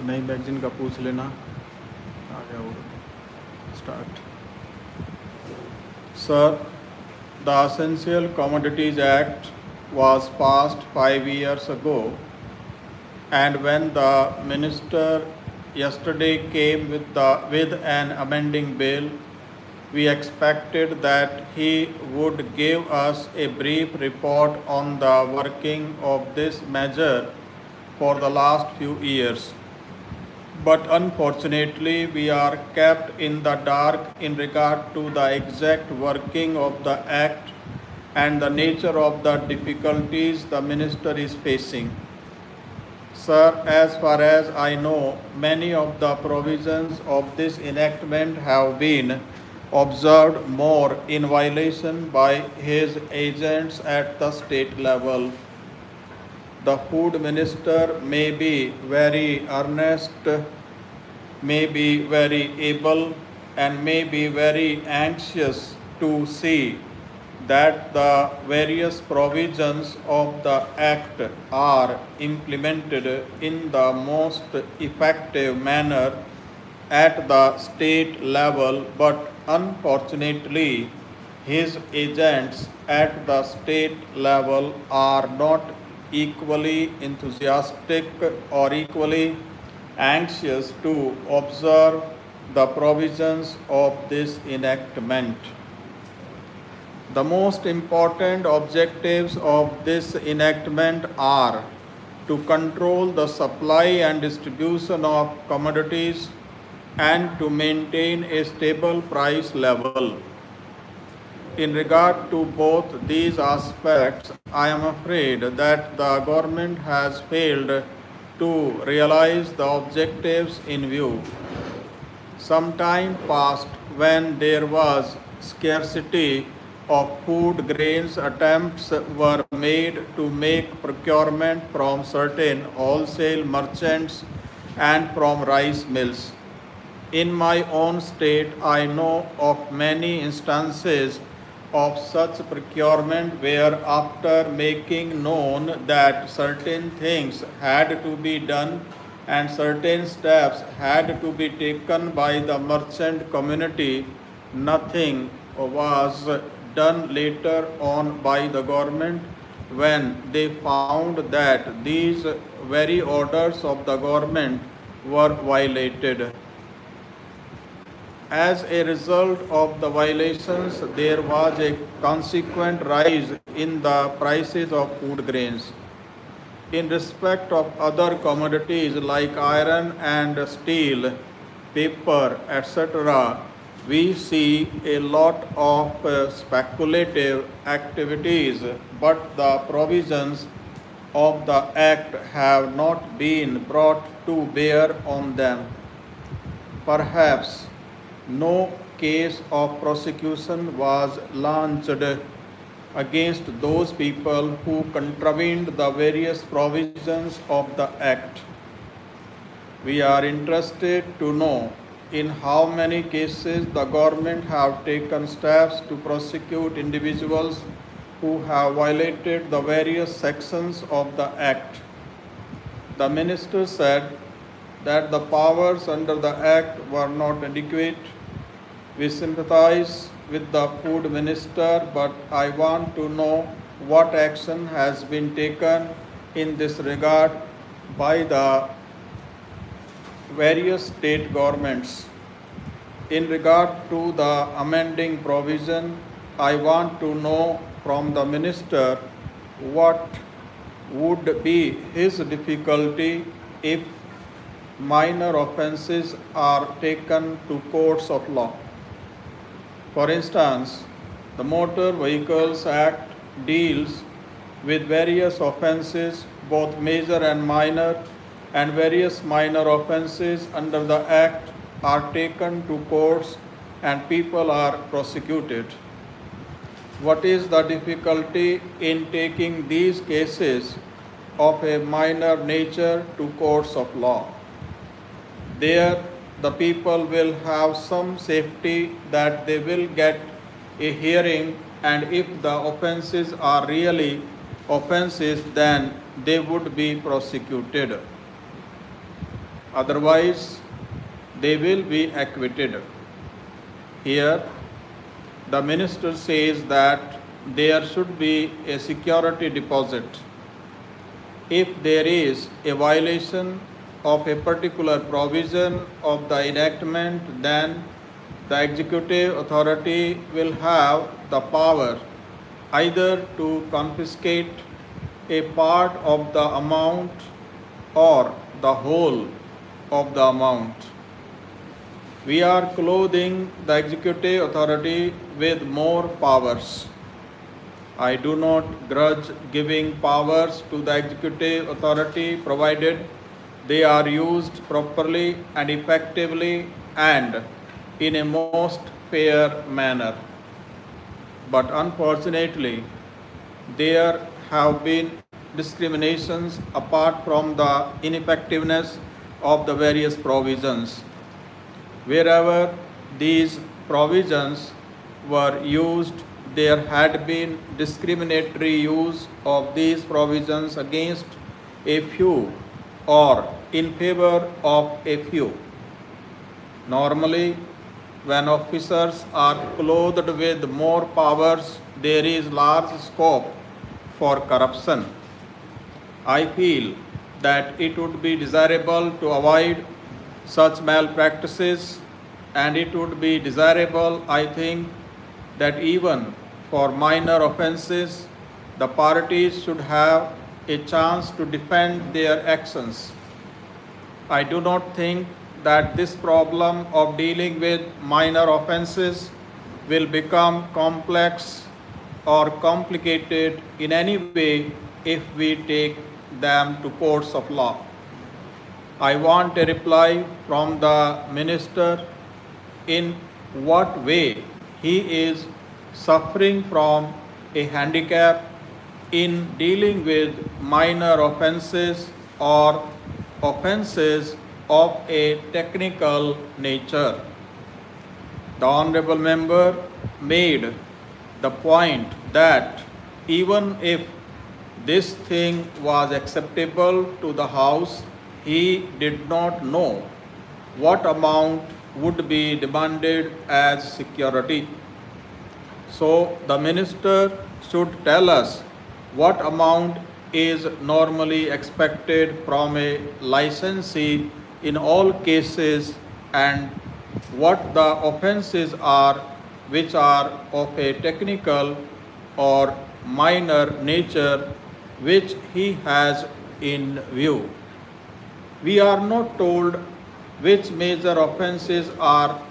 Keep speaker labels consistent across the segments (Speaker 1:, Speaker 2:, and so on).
Speaker 1: नई मैगजीन का पूछ लेना। आ गया वो start. Sir, the Essential Commodities Act was passed 5 years ago, and when the minister yesterday came with an amending bill, we expected that he would give us a brief report on the working of this measure for the last few years. But unfortunately, we are kept in the dark in regard to the exact working of the Act and the nature of the difficulties the minister is facing. Sir, as far as I know, many of the provisions of this enactment have been observed more in violation by his agents at the state level. The food minister may be very earnest, may be very able, and may be very anxious to see that the various provisions of the Act are implemented in the most effective manner at the state level, but unfortunately, his agents at the state level are not equally enthusiastic or equally anxious to observe the provisions of this enactment. The most important objectives of this enactment are to control the supply and distribution of commodities and to maintain a stable price level. In regard to both these aspects, I am afraid that the government has failed to realize the objectives in view. Some time passed when there was scarcity of food grains, attempts were made to make procurement from certain wholesale merchants and from rice mills. In my own state, I know of many instances of such procurement where, after making known that certain things had to be done and certain steps had to be taken by the merchant community, nothing was done later on by the government when they found that these very orders of the government were violated. As a result of the violations, there was a consequent rise in the prices of food grains. In respect of other commodities like iron and steel, paper, etc., we see a lot of speculative activities, but the provisions of the Act have not been brought to bear on them. Perhaps no case of prosecution was launched against those people who contravened the various provisions of the Act. We are interested to know in how many cases the government have taken steps to prosecute individuals who have violated the various sections of the Act. The minister said that the powers under the Act were not adequate. We sympathize with the food minister, but I want to know what action has been taken in this regard by the various state governments. In regard to the amending provision, I want to know from the minister what would be his difficulty if minor offences are taken to courts of law. For instance, the Motor Vehicles Act deals with various offences, both major and minor, and various minor offences under the Act are taken to courts and people are prosecuted. What is the difficulty in taking these cases of a minor nature to courts of law? There, the people will have some safety that they will get a hearing, and if the offences are really offences, then they would be prosecuted. otherwise they will be acquitted. Here, the minister says that there should be a security deposit. If there is a violation of a particular provision of the enactment, then the executive authority will have the power either to confiscate a part of the amount or the whole of the amount. We are clothing the executive authority with more powers. I do not grudge giving powers to the executive authority provided they are used properly and effectively and in a most fair manner. But unfortunately, there have been discriminations apart from the ineffectiveness of the various provisions. Wherever these provisions were used, there had been discriminatory use of these provisions against a few or in favor of a few. Normally, when officers are clothed with more powers, there is large scope for corruption. I feel that it would be desirable to avoid such malpractices, and it would be desirable, I think, that even for minor offenses, the parties should have a chance to defend their actions. I do not think that this problem of dealing with minor offenses will become complex or complicated in any way if we take them to courts of law. I want a reply from the minister in what way he is suffering from a handicap in dealing with minor offenses or offenses of a technical nature. The honorable member made the point that even if this thing was acceptable to the House, he did not know what amount would be demanded as security. So the minister should tell us what amount is normally expected from a licensee in all cases and what the offenses are which are of a technical or minor nature which he has in view. We are not told which major offenses are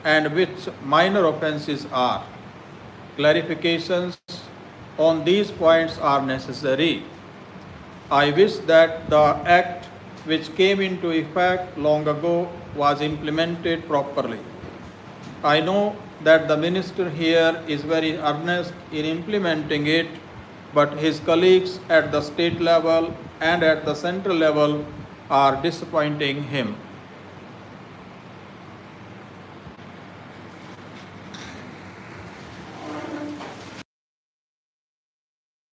Speaker 1: and which minor offenses are. Clarifications on these points are necessary. I wish that the act which came into effect long ago was implemented properly. I know that the minister here is very earnest in implementing it, but his colleagues at the state level and at the central level are disappointing him.